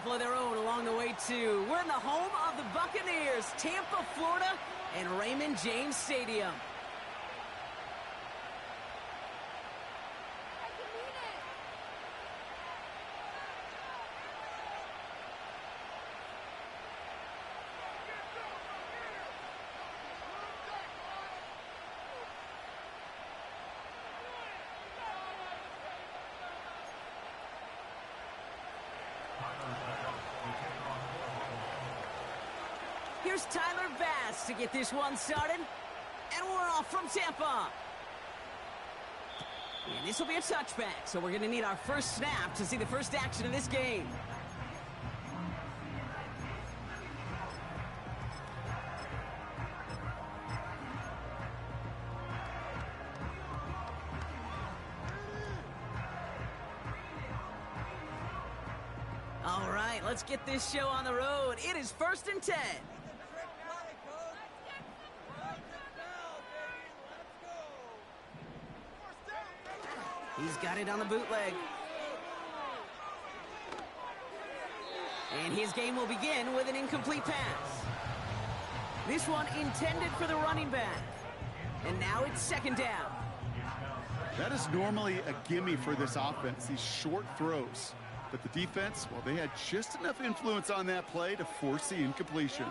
couple of their own along the way, too. We're in the home of the Buccaneers, Tampa, Florida, and Raymond James Stadium. Here's Tyler Bass to get this one started. And we're off from Tampa. And this will be a touchback, so we're going to need our first snap to see the first action of this game. All right, let's get this show on the road. It is 1st and 10. He's got it on the bootleg. And his game will begin with an incomplete pass. This one intended for the running back. And now it's 2nd down. That is normally a gimme for this offense, these short throws. But the defense, well, they had just enough influence on that play to force the incompletion.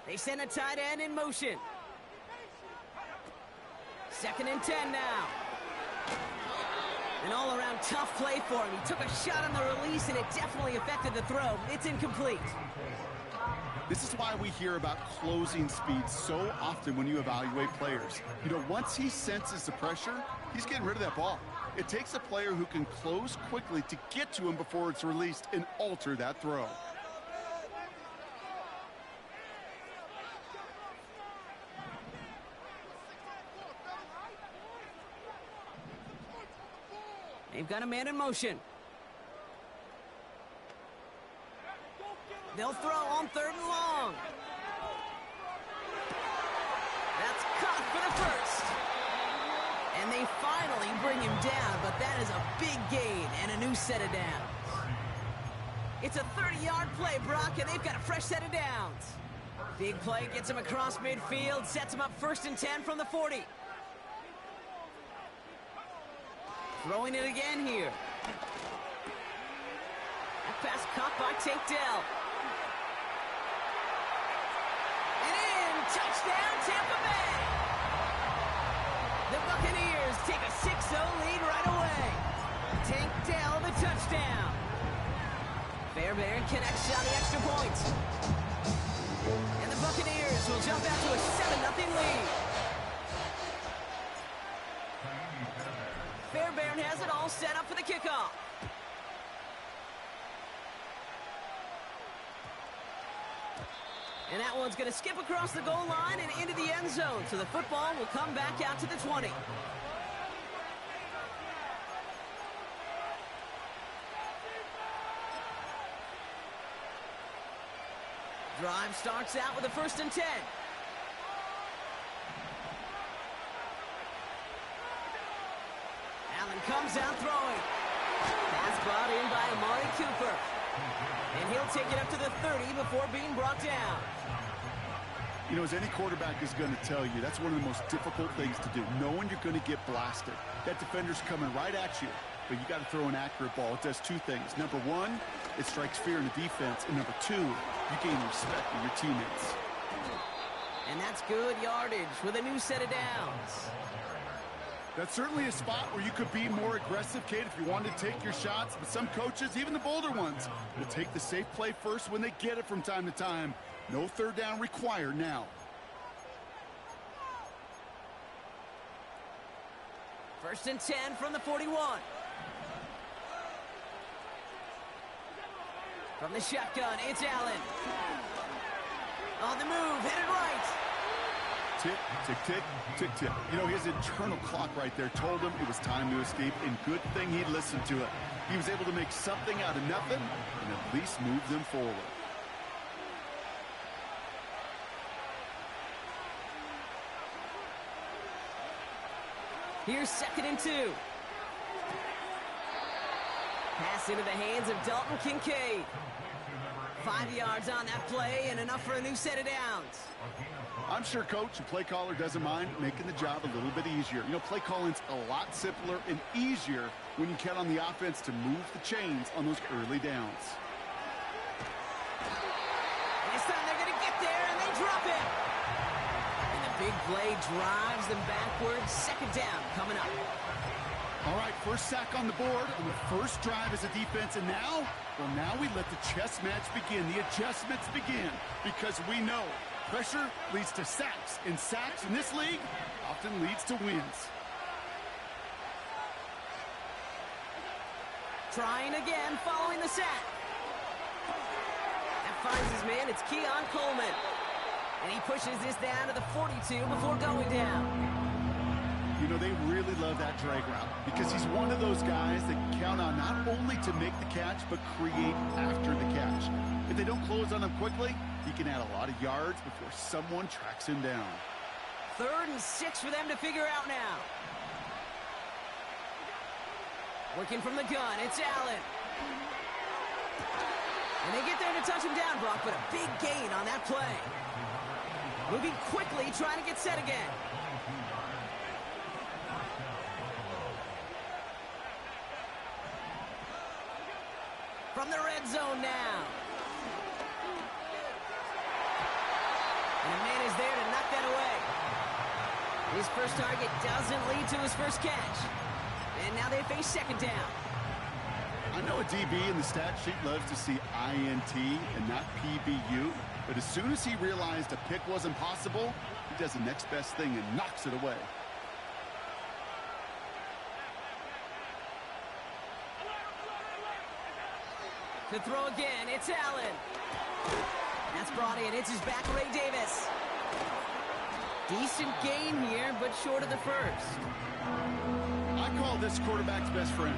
They send a tight end in motion. 2nd and 10 now. An all-around tough play for him. He took a shot on the release, and it definitely affected the throw. It's incomplete. This is why we hear about closing speed so often when you evaluate players. You know, once he senses the pressure, he's getting rid of that ball. It takes a player who can close quickly to get to him before it's released and alter that throw. They've got a man in motion. They'll throw on 3rd and long. That's caught for the first. And they finally bring him down, but that is a big gain and a new set of downs. It's a 30-yard play, Brock, and they've got a fresh set of downs. Big play gets him across midfield, sets him up 1st and 10 from the 40. Throwing it again here. That pass caught by Tank Dell. And in! Touchdown, Tampa Bay! The Buccaneers take a 6-0 lead right away. Tank Dell, the touchdown. Fairbairn connects on the extra point. And the Buccaneers will jump out to a 7-0 lead. Fairbairn has it all set up for the kickoff. And that one's going to skip across the goal line and into the end zone. So the football will come back out to the 20. Drive starts out with a 1st and 10. Allen comes out throwing. Pass brought in by Amari Cooper. And he'll take it up to the 30 before being brought down. You know, as any quarterback is going to tell you, that's one of the most difficult things to do, knowing you're going to get blasted. That defender's coming right at you, but you got to throw an accurate ball. It does 2 things. Number 1, it strikes fear in the defense. And number 2, you gain respect of your teammates. And that's good yardage with a new set of downs. That's certainly a spot where you could be more aggressive, Kate, if you wanted to take your shots. But some coaches, even the bolder ones, will take the safe play first when they get it from time to time. No 3rd down required now. 1st and 10 from the 41. From the shotgun, it's Allen. On the move, headed right. Tick, tick, tick, tick, tick. You know, his internal clock right there told him it was time to escape, and good thing he listened to it. He was able to make something out of nothing and at least move them forward. Here's 2nd and 2. Pass into the hands of Dalton Kincaid. 5 yards on that play and enough for a new set of downs. I'm sure coach and play caller doesn't mind making the job a little bit easier. You know, play calling's a lot simpler and easier when you count on the offense to move the chains on those early downs. This time they're going to get there, and they drop it. And the big play drives them backwards. Second down coming up. All right, first sack on the board on the first drive as a defense, and now, well, now we let the chess match begin. The adjustments begin because we know pressure leads to sacks, and sacks in this league often leads to wins. Trying again following the sack. That finds his man. It's Keon Coleman. And he pushes this down to the 42 before going down. You know, they really love that drag route because he's one of those guys that count on not only to make the catch, but create after the catch. If they don't close on him quickly, he can add a lot of yards before someone tracks him down. 3rd and 6 for them to figure out now. Working from the gun, it's Allen. And they get there to touch him down, Brock, but a big gain on that play. Moving quickly, trying to get set again. From the red zone now. And a man is there to knock that away. His first target doesn't lead to his first catch. And now they face second down. I know a DB in the stat sheet loves to see INT and not PBU, but as soon as he realized a pick wasn't possible, he does the next best thing and knocks it away. To throw again, it's Allen. That's brought in. It's his back, Ray Davis. Decent gain here, but short of the first. I call this quarterback's best friend.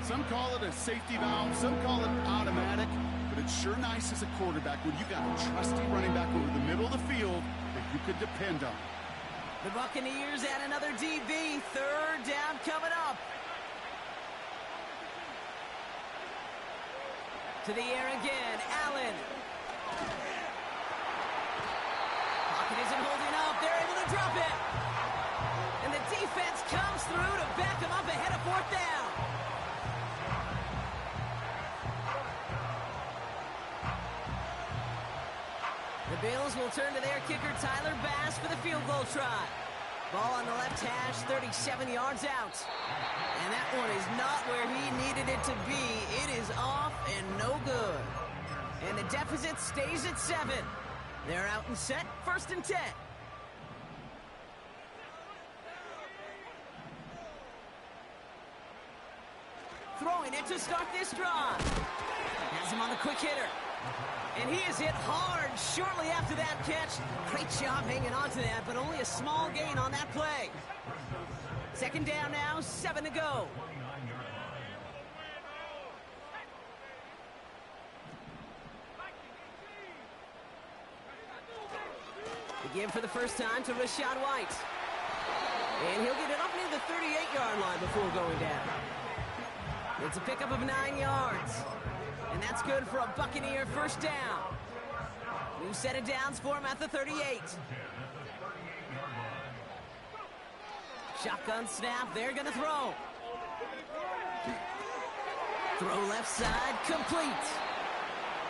Some call it a safety valve, some call it automatic, but it's sure nice as a quarterback when you got a trusty running back over the middle of the field that you could depend on. The Buccaneers add another DB. 3rd down coming up. To the air again, Allen. Pocket isn't holding up. They're able to drop it. And the defense comes through to back them up ahead of 4th down. The Bills will turn to their kicker, Tyler Bass, for the field goal try. Ball on the left hash, 37 yards out. And that one is not where he needed it to be. It is off and no good. And the deficit stays at 7. They're out and set, 1st and 10. Throwing it to start this drive. Has him on the quick hitter. And he is hit hard shortly after that catch. Great job hanging on to that, but only a small gain on that play. Second down now, 7 to go. The give for the first time to Rachaad White. And he'll get it up near the 38-yard line before going down. It's a pickup of 9 yards. And that's good for a Buccaneer first down. New set of downs for him at the 38. Shotgun snap, they're gonna throw. Throw left side, complete.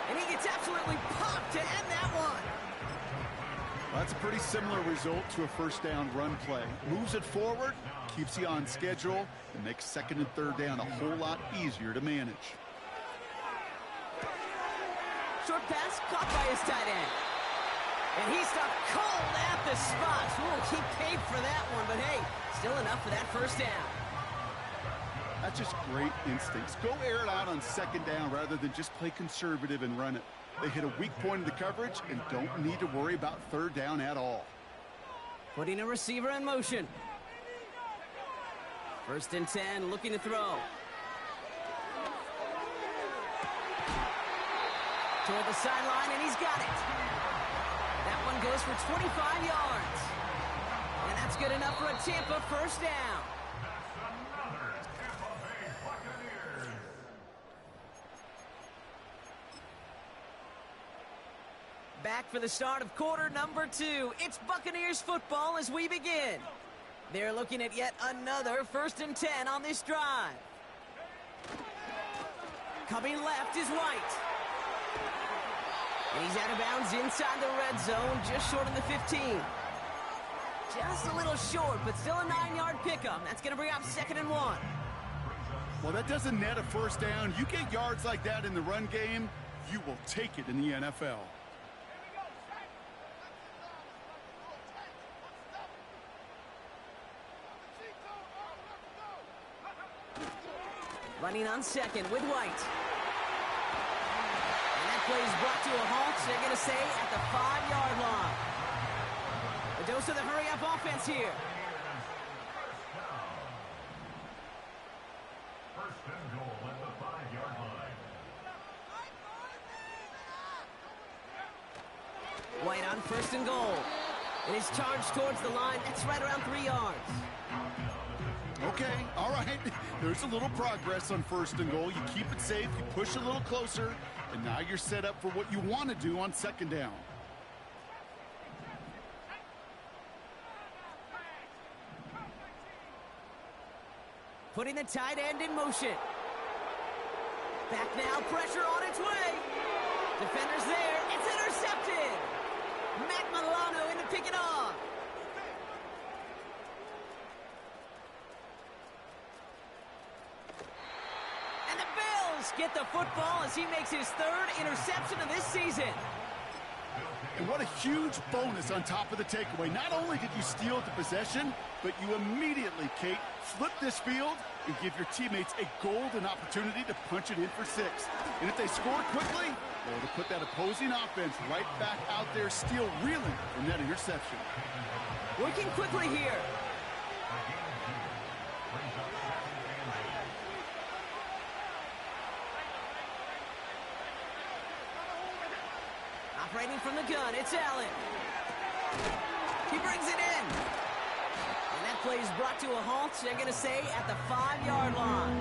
And he gets absolutely popped to end that one. Well, that's a pretty similar result to a first down run play. Moves it forward, keeps you on schedule, and makes 2nd and 3rd down a whole lot easier to manage. Short pass caught by his tight end. And he's stuck cold at the spot. We'll keep paid for that one, but hey, still enough for that first down. That's just great instincts. Go air it out on 2nd down rather than just play conservative and run it. They hit a weak point of the coverage and don't need to worry about 3rd down at all. Putting a receiver in motion. 1st and 10, looking to throw. Toward the sideline, and he's got it. That one goes for 25 yards. And that's good enough for a Tampa first down. Back for the start of quarter number 2. It's Buccaneers football as we begin. They're looking at yet another 1st and 10 on this drive. Coming left is White. And he's out of bounds inside the red zone, just short of the 15. Just a little short, but still a 9-yard pickup. That's going to bring up 2nd and 1. Well, that doesn't net a first down. You get yards like that in the run game, you will take it in the NFL. Running on 2nd with White. And that play is brought to a halt, so they're going to say at the 5-yard line. A dose of the hurry-up offense here. First and goal at the 5-yard line. White on 1st and goal. And his charge towards the line, that's right around 3 yards. Okay, all right. There's a little progress on 1st and goal. You keep it safe, you push a little closer, and now you're set up for what you want to do on 2nd down. Putting the tight end in motion. Back now, pressure on its way. Defenders there, it's intercepted. Matt Milano in to pick it off. And the Bills get the football as he makes his 3rd interception of this season. And what a huge bonus on top of the takeaway. Not only did you steal the possession, but you immediately, Kate, flip this field and give your teammates a golden opportunity to punch it in for 6. And if they score quickly, well, to put that opposing offense right back out there, still reeling from that interception. Working quickly here. Operating from the gun, it's Allen. He brings it in. And that play is brought to a halt, they're going to say, at the 5-yard line.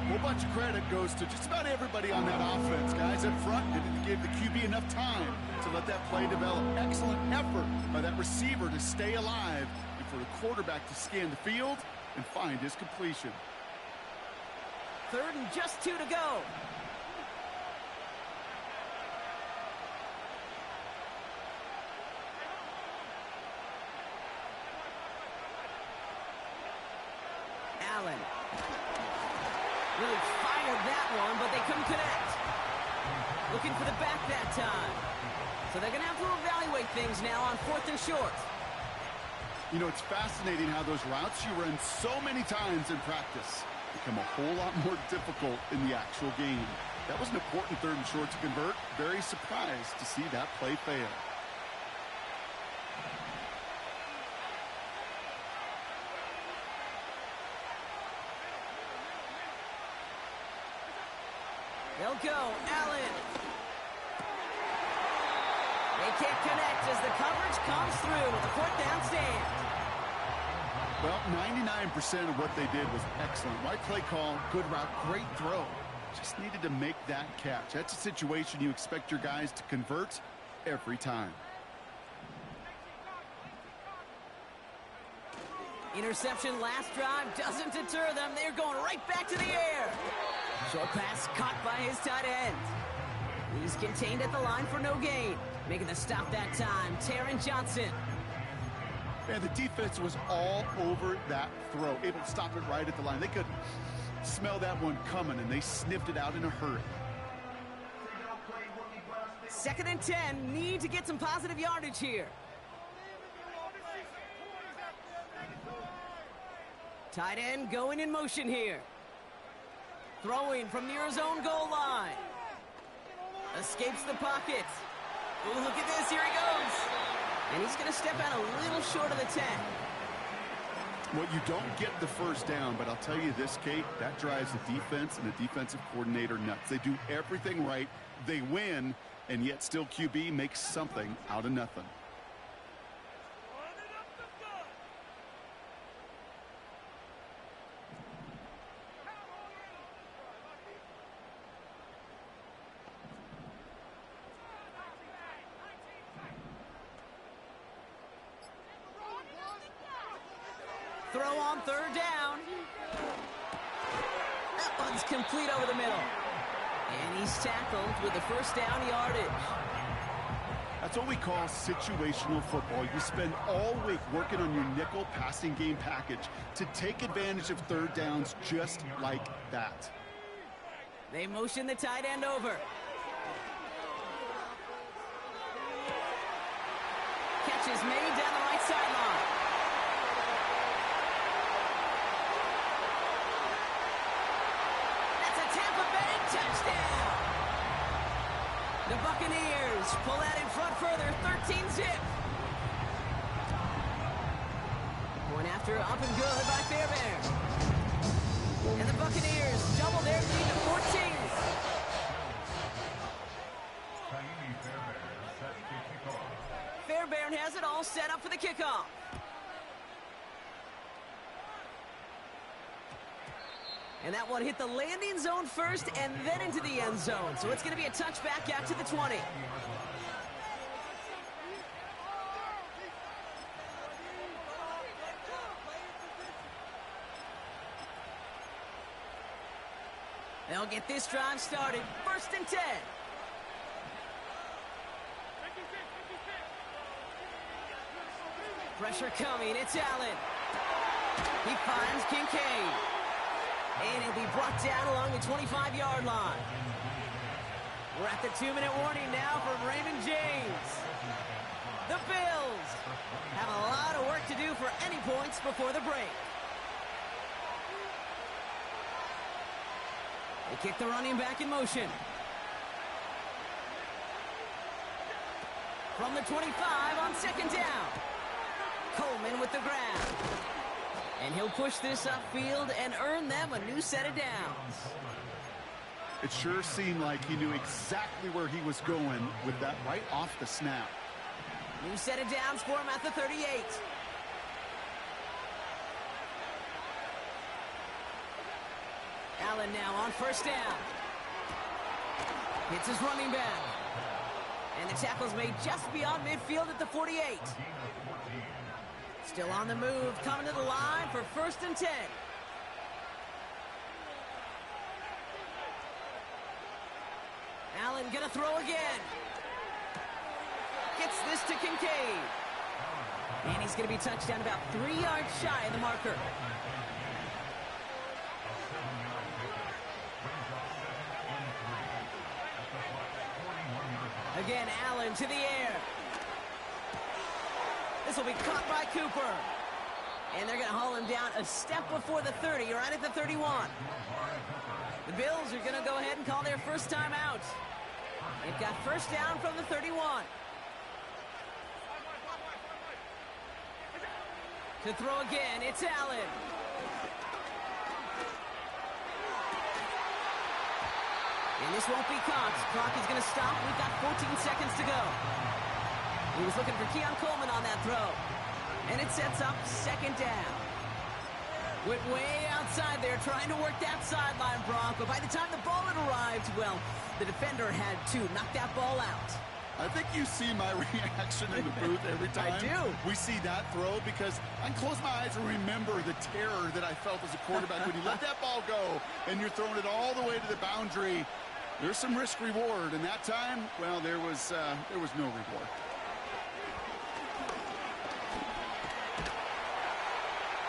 A whole bunch of credit goes to just about everybody on that offense. Guys up front didn't give the QB enough time to let that play develop. Excellent effort by that receiver to stay alive and for the quarterback to scan the field and find his completion. 3rd and just 2 to go. Allen. Really fired that one, but they couldn't connect. Looking for the back that time. So they're going to have to evaluate things now on 4th and short. You know, it's fascinating how those routes you run so many times in practice become a whole lot more difficult in the actual game. That was an important 3rd and short to convert. Very surprised to see that play fail. They'll go. Allen. They can't connect as the coverage comes through with a 4th down stand. Well, 99% of what they did was excellent. Right play call, good route, great throw. Just needed to make that catch. That's a situation you expect your guys to convert every time. Interception last drive doesn't deter them. They're going right back to the air. Short pass caught by his tight end. He's contained at the line for no gain. Making the stop that time, Taron Johnson. Man, the defense was all over that throw, able to stop it right at the line. They could smell that one coming, and they sniffed it out in a hurry. 2nd and 10, need to get some positive yardage here. Tight end going in motion here. Throwing from near his own goal line. Escapes the pocket. Ooh, look at this, here he goes. And he's going to step out a little short of the 10. Well, you don't get the first down, but I'll tell you this, Kate, that drives the defense and the defensive coordinator nuts. They do everything right. They win, and yet still QB makes something out of nothing. throw on third down. That one's complete over the middle. And he's tackled with the first down yardage. That's what we call situational football. You spend all week working on your nickel passing game package to take advantage of third downs just like that. They motion the tight end over. Catch is made down the right sideline. That's a Tampa Bay touchdown. The Buccaneers pull that in front further, 13-zip. Point after up and good by Fairbairn. And the Buccaneers double their lead to 14. Fairbairn has it all set up for the kickoff. And that one hit the landing zone first and then into the end zone. So it's going to be a touchback out to the 20. They'll get this drive started. 1st and 10. Pressure coming. It's Allen. He finds Kincaid. And he'll be brought down along the 25-yard line. We're at the 2-minute warning now from Raymond James. The Bills have a lot of work to do for any points before the break. They kick the running back in motion. From the 25 on 2nd down. Coleman with the grab. And he'll push this upfield and earn them a new set of downs. It sure seemed like he knew exactly where he was going with that right off the snap. New set of downs for him at the 38. Allen now on 1st down. Hits his running back. And the tackle's made just beyond midfield at the 48. Still on the move, coming to the line for 1st and 10. Allen gonna throw again. Gets this to Kincaid. And he's gonna be touched down about 3 yards shy of the marker. Again, Allen to the air. This will be caught by Cooper. And they're going to haul him down a step before the 30, right at the 31. The Bills are going to go ahead and call their first time out. They've got 1st down from the 31. To throw again, it's Allen. And this won't be caught. Clock is going to stop. We've got 14 seconds to go. He was looking for Keon Coleman on that throw. And it sets up 2nd down. Went way outside there trying to work that sideline, Brock. But by the time the ball had arrived, well, the defender had to knock that ball out. I think you see my reaction in the booth every time I do. we see that throw, because I can close my eyes and remember the terror that I felt as a quarterback when you let that ball go and you're throwing it all the way to the boundary. There's some risk reward, and that time, well, there was no reward.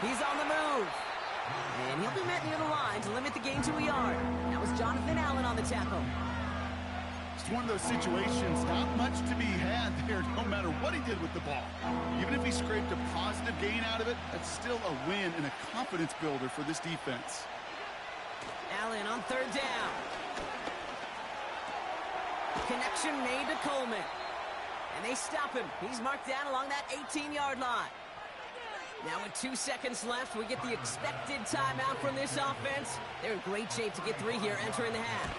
He's on the move. And he'll be met near the line to limit the gain to a yard. That was Jonathan Allen on the tackle. It's one of those situations, not much to be had there, no matter what he did with the ball. Even if he scraped a positive gain out of it, that's still a win and a confidence builder for this defense. Allen on 3rd down. Connection made to Coleman. And they stop him. He's marked down along that 18-yard line. Now with 2 seconds left, we get the expected timeout from this offense. They're in great shape to get 3 here entering the half.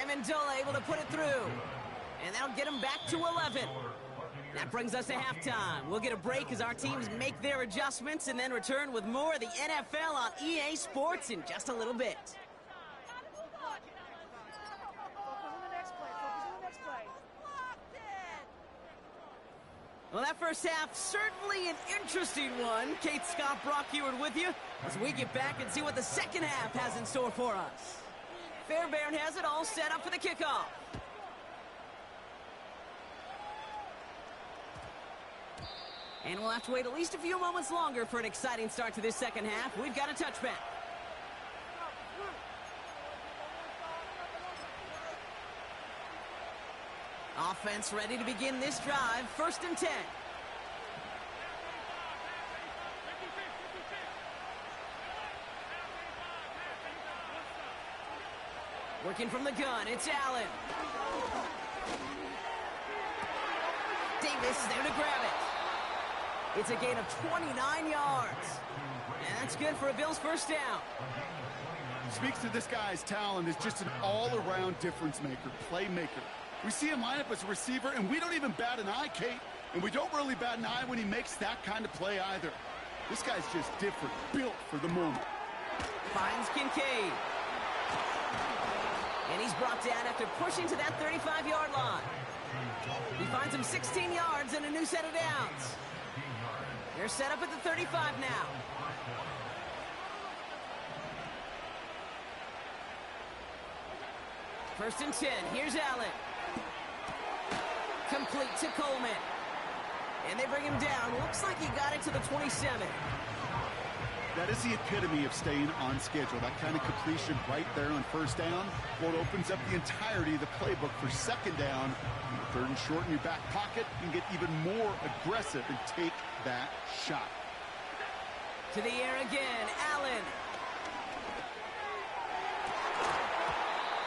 Amendola able to put it through. And that'll get him back to 11. That brings us to halftime. We'll get a break as our teams make their adjustments and then return with more of the NFL on EA Sports in just a little bit. Well, that first half, certainly an interesting one. Kate Scott, Brock Heward with you as we get back and see what the second half has in store for us. Fairbairn has it all set up for the kickoff. And we'll have to wait at least a few moments longer for an exciting start to this second half. We've got a touchback. Offense ready to begin this drive. 1st and 10. Working from the gun, it's Allen. Davis is there to grab it. It's a gain of 29 yards. And that's good for a Bills first down. Speaks to this guy's talent as just an all-around difference maker, playmaker. We see him line up as a receiver, and we don't even bat an eye, Kate. And we don't really bat an eye when he makes that kind of play either. This guy's just different, built for the moment. Finds Kincaid. And he's brought down after pushing to that 35-yard line. He finds him 16 yards and a new set of downs. They're set up at the 35 now. First and 10. Here's Allen. Complete to Coleman. And they bring him down. Looks like he got it to the 27. That is the epitome of staying on schedule. That kind of completion right there on first down. Well, it opens up the entirety of the playbook for second down. 3rd and short in your back pocket. You can get even more aggressive and take that shot. To the air again, Allen.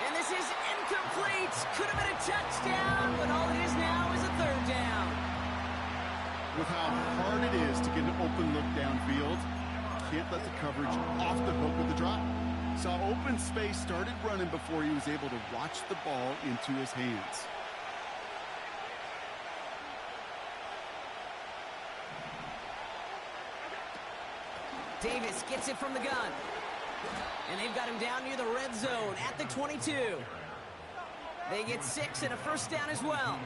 And this is incomplete. Could have been a touchdown, but all it is now is a 3rd down. With how hard it is to get an open look downfield, can't let the coverage off the hook with the drop. Saw open space, started running before he was able to watch the ball into his hands. Davis gets it from the gun. And they've got him down near the red zone at the 22. They get 6 and a first down as well.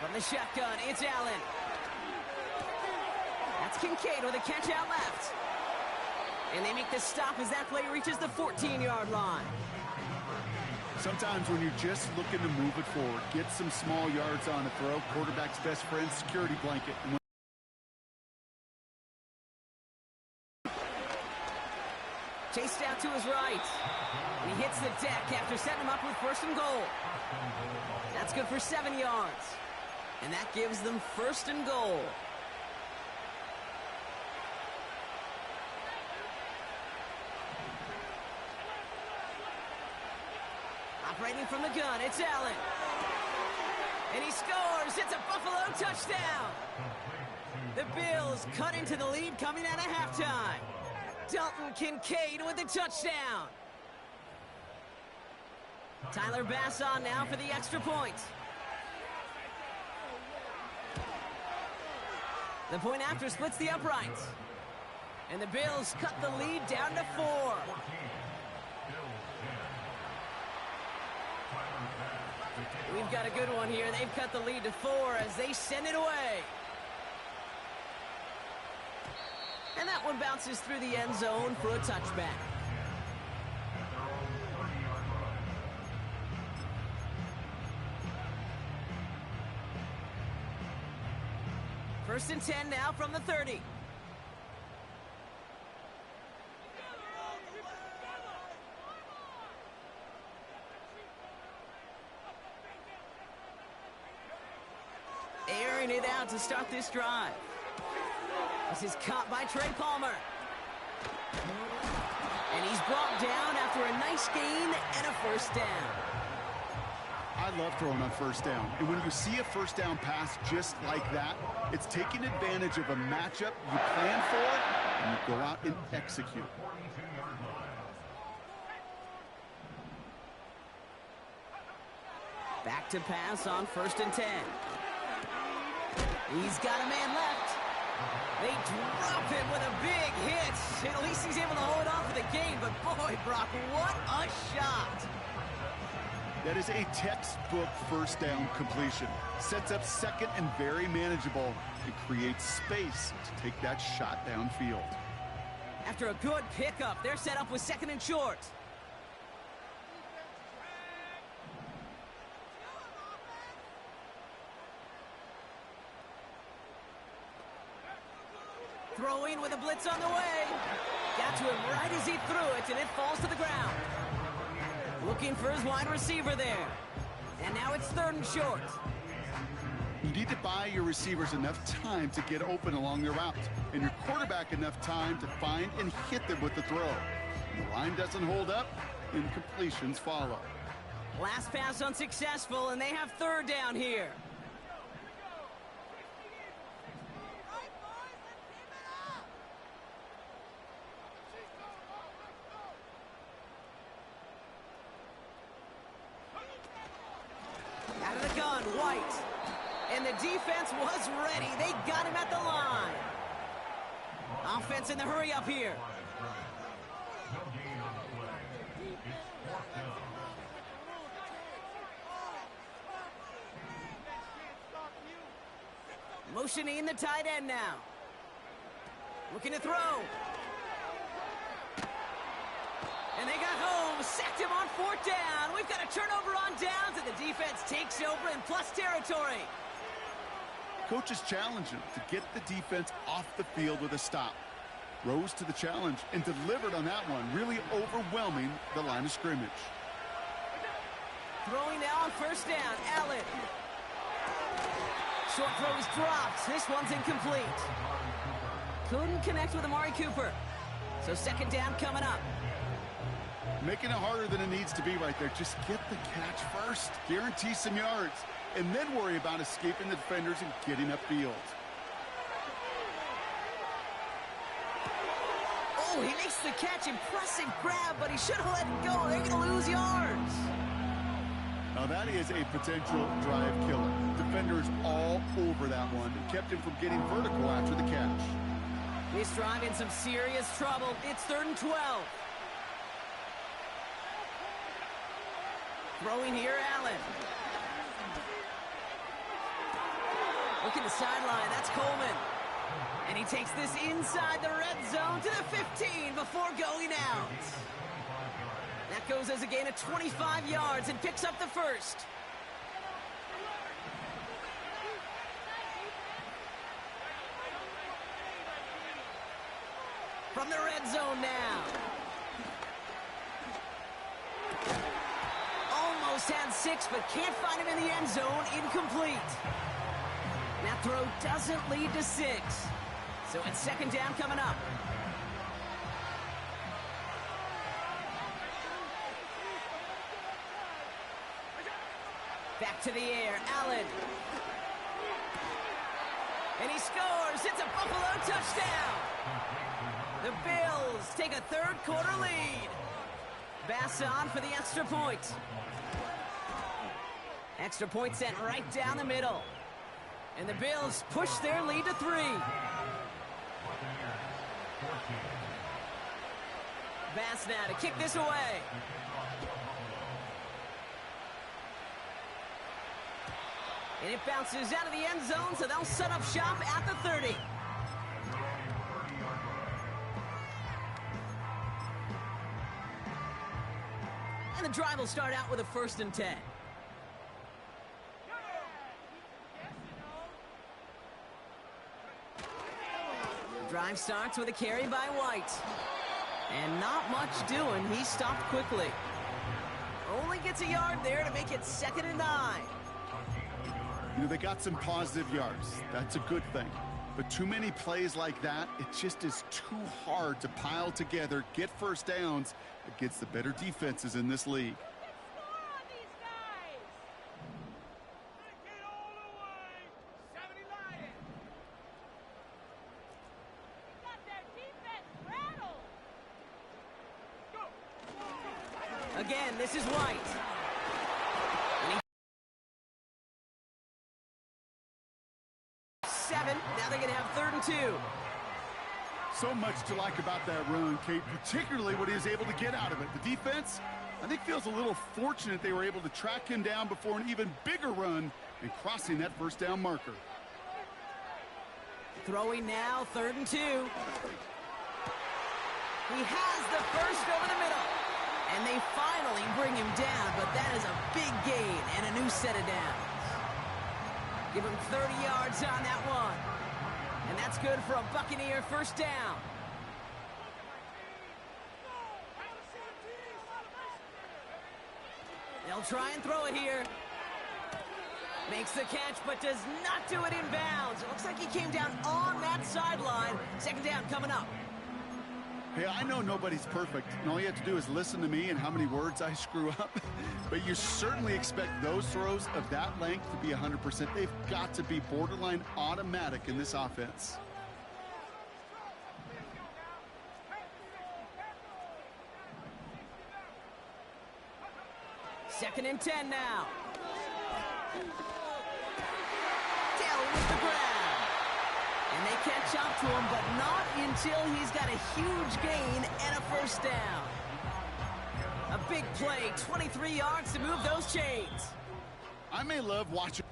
From the shotgun, it's Allen. That's Kincaid with a catch out left. And they make the stop as that play reaches the 14-yard line. Sometimes when you're just looking to move it forward, get some small yards on a throw, quarterback's best friend, security blanket. Chased out to his right. And he hits the deck after setting him up with 1st and goal. That's good for 7 yards. And that gives them 1st and goal. Operating from the gun, it's Allen. And he scores. It's a Buffalo touchdown. The Bills cut into the lead coming out of halftime. Dalton Kincaid with the touchdown. Tyler Bass on now for the extra point. The point after splits the uprights. And the Bills cut the lead down to 4. We've got a good one here. They've cut the lead to 4 as they send it away. And that one bounces through the end zone for a touchback. First and 10 now from the 30. Airing it out to start this drive. This is caught by Trey Palmer. And he's brought down after a nice gain and a first down. I love throwing on first down. And when you see a first down pass just like that, it's taking advantage of a matchup you plan for, and you go out and execute. Back to pass on 1st and 10. He's got a man left. They drop him with a big hit. At least he's able to hold on for the game. But boy, Brock, what a shot. That is a textbook first down completion. Sets up second and very manageable and creates space to take that shot downfield. After a good pickup, they're set up with second and short. Throwing with a blitz on the way. Got to him right as he threw it, and it falls to the ground. Looking for his wide receiver there. And now it's third and short. You need to buy your receivers enough time to get open along their route, and your quarterback enough time to find and hit them with the throw. When the line doesn't hold up, incompletions follow. Last pass unsuccessful, and they have third down here. Out of the gun, White. And the defense was ready. They got him at the line. Offense in the hurry up here. No gain on the play. It's fourth down. Motioning the tight end now. Looking to throw. And they got home. Sacked him on fourth down. We've got a turnover on downs, and the defense takes over in plus territory. Coaches challenge him to get the defense off the field with a stop. Rose to the challenge and delivered on that one, really overwhelming the line of scrimmage. Throwing now on first down, Allen. Short throw is dropped. This one's incomplete. Couldn't connect with Amari Cooper. So second down coming up. Making it harder than it needs to be right there. Just get the catch first. Guarantee some yards. And then worry about escaping the defenders and getting upfield. Oh, he makes the catch. Impressive grab, but he should have let it go. They're going to lose yards. Now that is a potential drive killer. Defenders all over that one. It kept him from getting vertical after the catch. This drive in some serious trouble. It's third and 12. Throwing here, Allen. Look at the sideline. That's Coleman. And he takes this inside the red zone to the 15 before going out. That goes as a gain of 25 yards and picks up the first. From the red zone now. Almost had 6, but can't find him in the end zone. Incomplete. That throw doesn't lead to 6. So it's second down coming up. Back to the air, Allen. And he scores. It's a Buffalo touchdown. The Bills take a third quarter lead. Bass on for the extra point. Extra point sent right down the middle. And the Bills push their lead to 3. Bass now to kick this away. And it bounces out of the end zone, so they'll set up shop at the 30. And the drive will start out with a 1st and 10. The drive starts with a carry by White. And not much doing. He stopped quickly. Only gets a yard there to make it 2nd and 9. You know, they got some positive yards. That's a good thing. But too many plays like that, it just is too hard to pile together, get first downs against the better defenses in this league. Again, this is White. Now they're going to have 3rd and 2. So much much to like about that run, Kate, particularly what he was able to get out of it. The defense, I think, feels a little fortunate they were able to track him down before an even bigger run and crossing that first down marker. Throwing now, 3rd and 2. He has the first over the middle. And they finally bring him down, but that is a big gain and a new set of downs. Give him 30 yards on that one. And that's good for a Buccaneer first down. They'll try and throw it here. Makes the catch, but does not do it in bounds. It looks like he came down on that sideline. 2nd down coming up. Hey, I know nobody's perfect, and all you have to do is listen to me and how many words I screw up. But you certainly expect those throws of that length to be 100%. They've got to be borderline automatic in this offense. Second and 10 now. Down with the grab. And they catch up to him, but not until he's got a huge gain and a first down. A big play, 23 yards to move those chains. I may love watching.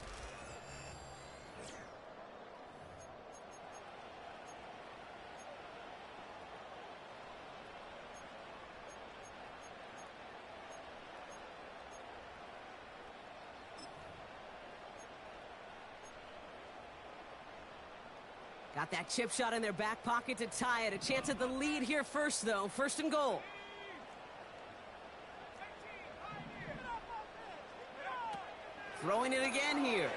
Got that chip shot in their back pocket to tie it. A chance at the lead here first, though. 1st and goal. Throwing it again here.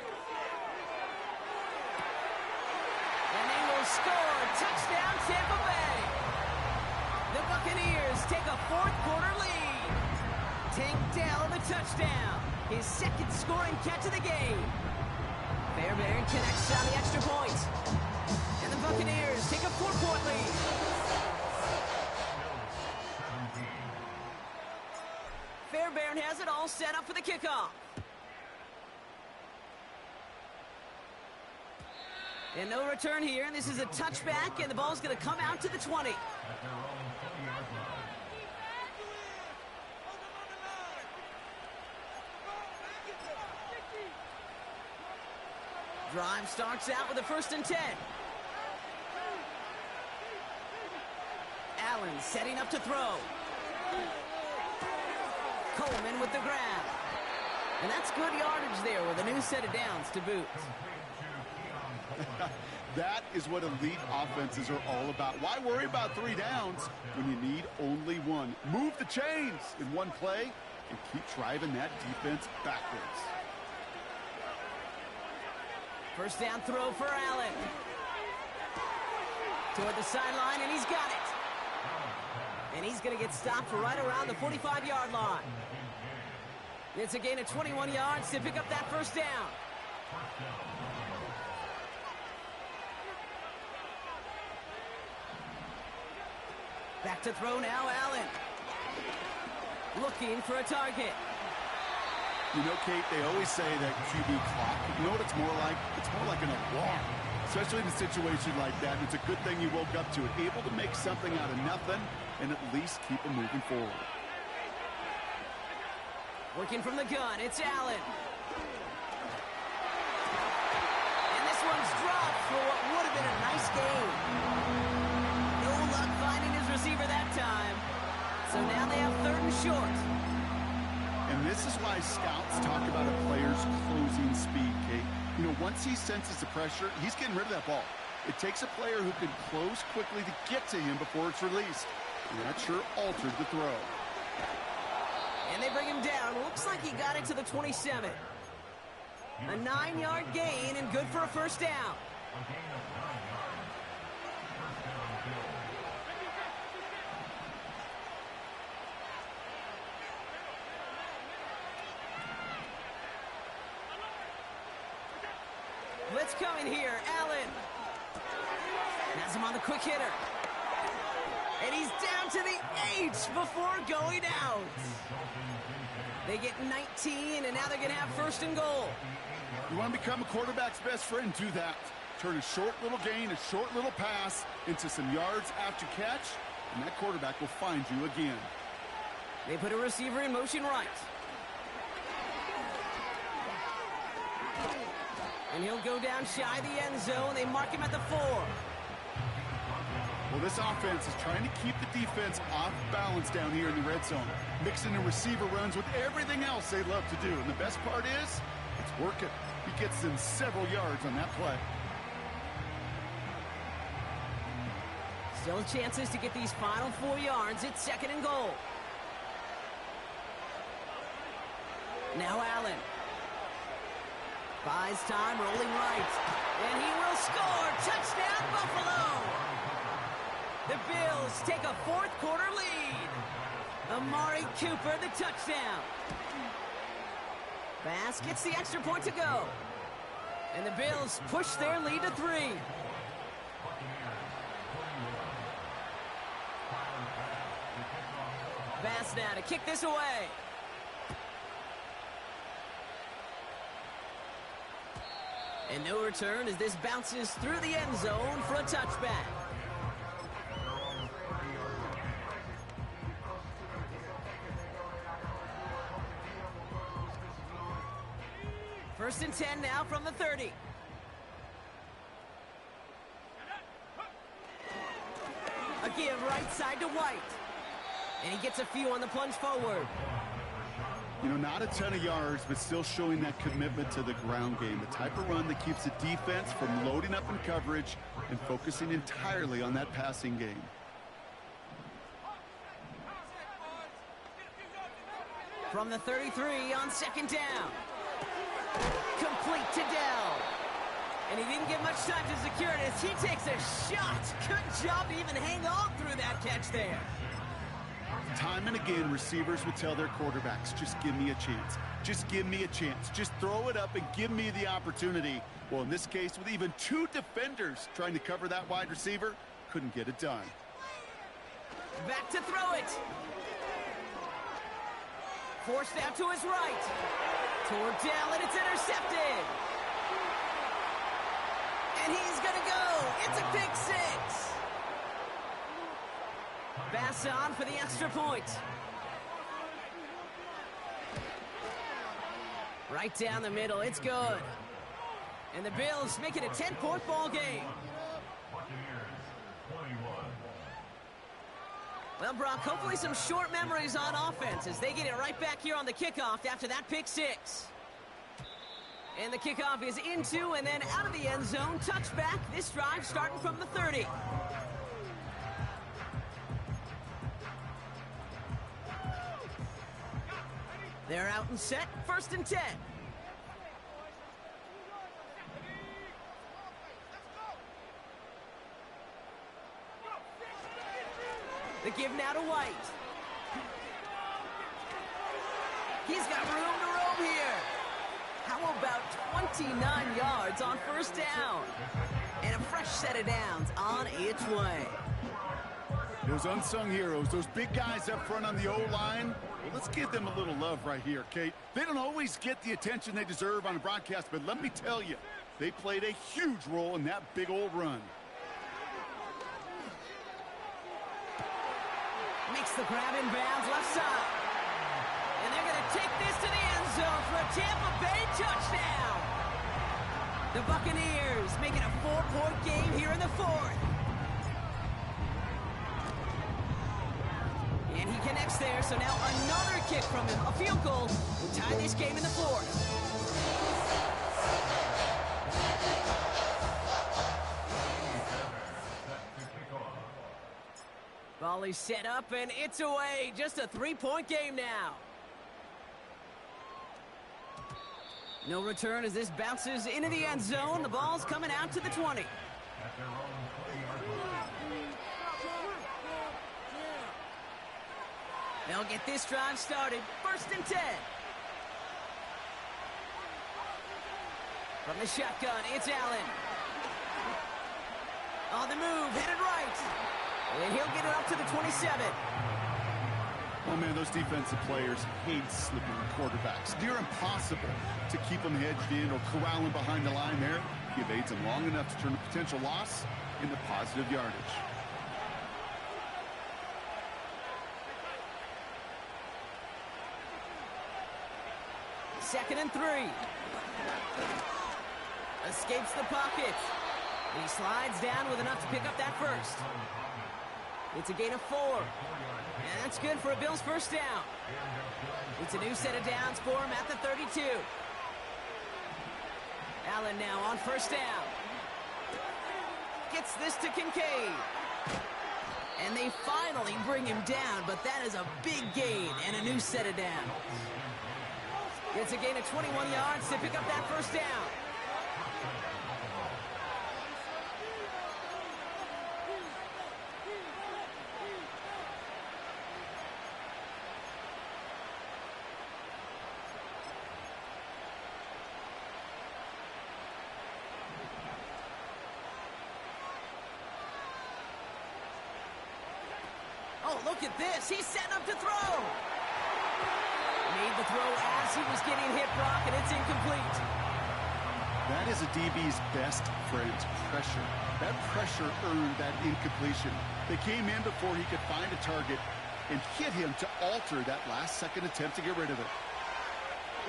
And they will score. Touchdown, Tampa Bay. The Buccaneers take a 4th quarter lead. Tank Dell the touchdown. His 2nd scoring catch of the game. Fairbairn connects on the extra point. And the Buccaneers take a 4-point lead. Fairbairn has it all set up for the kickoff. And no return here, and this is a touchback, and the ball's going to come out to the 20. Drive starts out with a 1st and 10. Allen setting up to throw. Coleman with the grab. And that's good yardage there with a new set of downs to boot. That is what elite offenses are all about. Why worry about 3 downs when you need only 1? Move the chains in one play and keep driving that defense backwards. First down throw for Allen. Toward the sideline, and he's got it. And he's going to get stopped right around the 45-yard line. It's a gain of 21 yards to pick up that first down. Back to throw now, Allen. Looking for a target. You know, Kate, they always say that QB clock. You know what it's more like? It's more like an alarm, especially in a situation like that. It's a good thing you woke up to it, able to make something out of nothing and at least keep them moving forward. Working from the gun, it's Allen. And this one's dropped for what would have been a nice game. No luck finding his receiver that time. So now they have 3rd and short. And this is why scouts talk about a player's closing speed, Kate. You know, once he senses the pressure, he's getting rid of that ball. It takes a player who can close quickly to get to him before it's released. And that sure altered the throw. And they bring him down. Looks like he got it to the 27. A 9-yard gain and good for a first down. Blitz coming here. Allen has him on the quick hitter. And he's down to the 8 before going out. They get 19, and now they're going to have 1st and goal. You want to become a quarterback's best friend, do that. Turn a short little gain, a short little pass into some yards after catch, and that quarterback will find you again. They put a receiver in motion right. And he'll go down shy of the end zone. They mark him at the 4. Well, this offense is trying to keep the defense off balance down here in the red zone, mixing the receiver runs with everything else they love to do. And the best part is, it's working. He gets them several yards on that play. Still chances to get these final 4 yards. It's 2nd and goal. Now Allen. Buys time, rolling right. And he will score. Touchdown, Buffalo! The Bills take a 4th quarter lead. Amari Cooper, the touchdown. Bass gets the extra point to go. And the Bills push their lead to 3. Bass now to kick this away. And no return as this bounces through the end zone for a touchback. First and 10 now from the 30. A give right side to White. And he gets a few on the plunge forward. You know, not a ton of yards, but still showing that commitment to the ground game. The type of run that keeps the defense from loading up in coverage and focusing entirely on that passing game. From the 33 on 2nd down. Complete to Dell. And he didn't get much time to secure it as he takes a shot. Good job to even hang on through that catch there. Time and again, receivers would tell their quarterbacks, just give me a chance. Just give me a chance. Just throw it up and give me the opportunity. Well, in this case, with even 2 defenders trying to cover that wide receiver, couldn't get it done. Back to throw it. Forced out to his right. Toward Dell, and it's intercepted. And he's going to go. It's a pick 6. Bass on for the extra point. Right down the middle. It's good. And the Bills make it a 10-point ball game. Well, Brock, hopefully some short memories on offense as they get it right back here on the kickoff after that pick 6. And the kickoff is into and then out of the end zone. Touchback. This drive starting from the 30. They're out and set. 1st and 10. The give now to White. He's got room to roam here. How about 29 yards on 1st down? And a fresh set of downs on its way. Those unsung heroes, those big guys up front on the O-line, well, let's give them a little love right here, Kate. They don't always get the attention they deserve on a broadcast, but let me tell you, they played a huge role in that big old run. Makes the grab in bounds left side. And they're going to take this to the end zone for a Tampa Bay touchdown. The Buccaneers make it a 4-point game here in the 4th. And he connects there, so now another kick from him. A field goal will tie this game in the 4th. Volley set up, and it's away. Just a 3-point game now. No return as this bounces into the end zone. The ball's coming out to the 20. They'll get this drive started. 1st and 10. From the shotgun, it's Allen. On the move, headed right. And he'll get it up to the 27. Oh, man, those defensive players hate slipping quarterbacks. Near impossible to keep them hedged in or corralling behind the line there. He evades him long enough to turn a potential loss into positive yardage. Second and 3. Escapes the pocket. He slides down with enough to pick up that first. It's a gain of 4. And that's good for a Bills first down. It's a new set of downs for him at the 32. Allen now on first down. Gets this to Kincaid. And they finally bring him down, but that is a big gain and a new set of downs. Gets a gain of 21 yards to pick up that first down. Oh, look at this. He's setting up to throw. Made the throw as he was getting hit, Brock, and it's incomplete. That is a DB's best friend, pressure. That pressure earned that incompletion. They came in before he could find a target and hit him to alter that last-second attempt to get rid of it.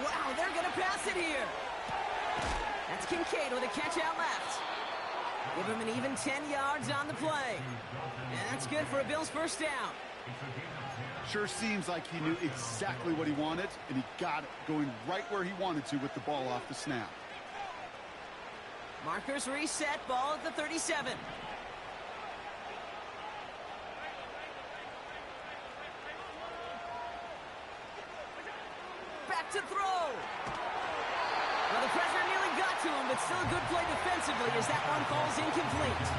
Wow, they're going to pass it here. That's Kincaid with a catch out left. Give him an even 10 yards on the play. And that's good for a Bills first down. Sure seems like he knew exactly what he wanted, and he got it, going right where he wanted to with the ball off the snap. Markers reset, ball at the 37. Back to throw. Well, the pressure nearly got to him, but still a good play defensively as that one falls incomplete.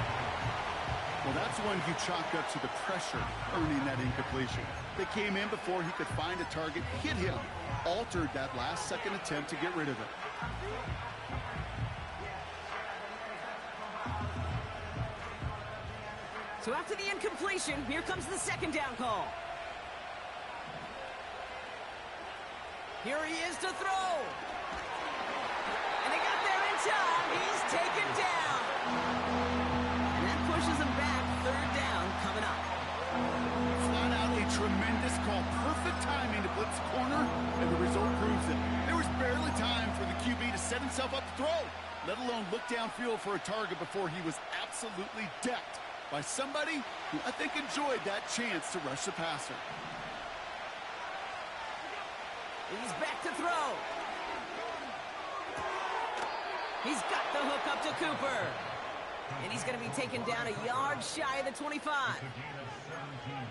Well, that's one you chalk up to the pressure earning that incompletion. They came in before he could find a target, hit him, altered that last-second attempt to get rid of it. So after the incompletion, here comes the second down call. Here he is to throw. And he got there in time. He's taken down. And that pushes him back. Third down coming up. Flat out a tremendous call. Perfect timing to blitz the corner, and the result proves it. There was barely time for the QB to set himself up to throw, let alone look downfield for a target before he was absolutely decked by somebody who I think enjoyed that chance to rush the passer. He's back to throw. He's got the hook up to Cooper. And he's going to be taken down a yard shy of the 25.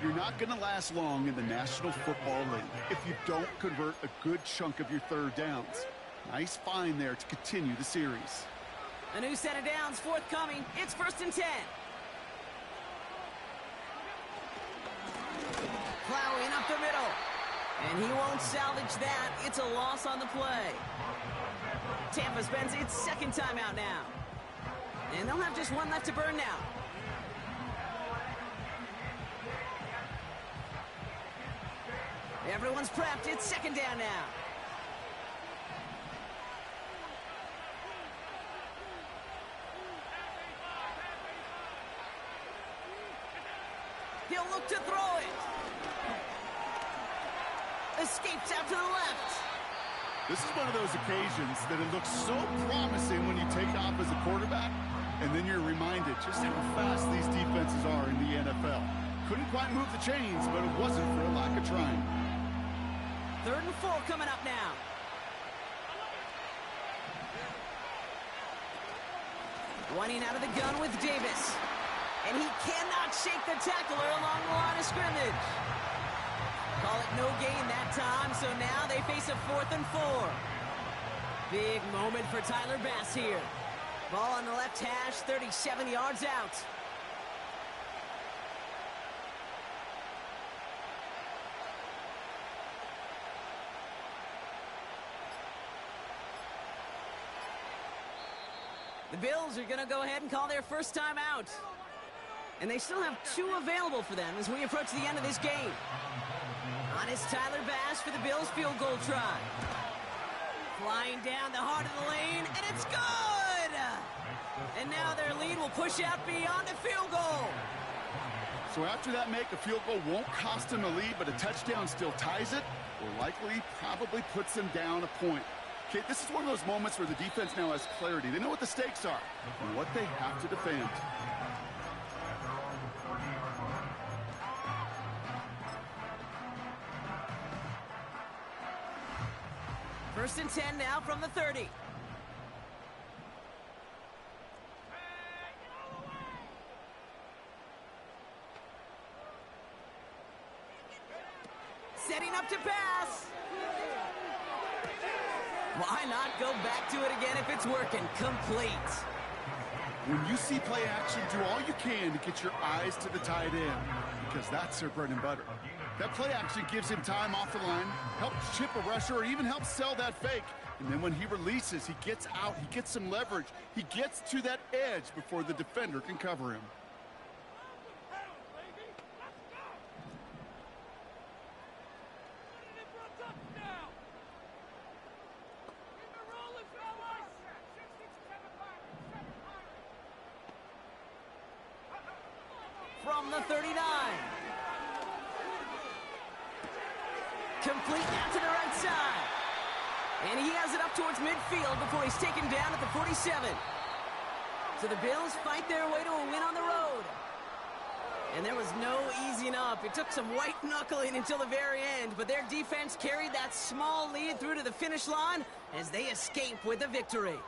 You're not going to last long in the National Football League if you don't convert a good chunk of your third downs. Nice find there to continue the series. A new set of downs forthcoming. It's 1st and 10. Plowing up the middle. And he won't salvage that. It's a loss on the play. Tampa spends its second timeout now. And they'll have just one left to burn now. Everyone's prepped. It's second down now. He'll look to throw it. Escapes out to the left. This is one of those occasions that it looks so promising when you take off as a quarterback, and then you're reminded just how fast these defenses are in the NFL. Couldn't quite move the chains, but it wasn't for a lack of trying. 3rd and 4 coming up now. Running out of the gun with Davis. And he cannot shake the tackler along the line of scrimmage. Call it no gain that time, so now they face a 4th and 4. Big moment for Tyler Bass here. Ball on the left hash, 37 yards out. The Bills are going to go ahead and call their first time out. And they still have 2 available for them as we approach the end of this game. On is Tyler Bass for the Bills field goal try. Flying down the heart of the lane, and it's good! And now their lead will push out beyond a field goal. So after that make, a field goal won't cost them a lead, but a touchdown still ties it, or likely probably puts them down a point. Okay, this is one of those moments where the defense now has clarity. They know what the stakes are and what they have to defend. First and 10 now from the 30. Setting up to pass. Why not go back to it again if it's working? Complete. When you see play action, do all you can to get your eyes to the tight end, because that's their bread and butter. That play action gives him time off the line, helps chip a rusher, or even helps sell that fake. And then when he releases, he gets out, he gets some leverage. He gets to that edge before the defender can cover him. From the 39. Complete out to the right side. And he has it up towards midfield before he's taken down at the 47. So the Bills fight their way to a win on the road. And there was no easing up. It took some white knuckling until the very end, but their defense carried that small lead through to the finish line as they escape with a victory.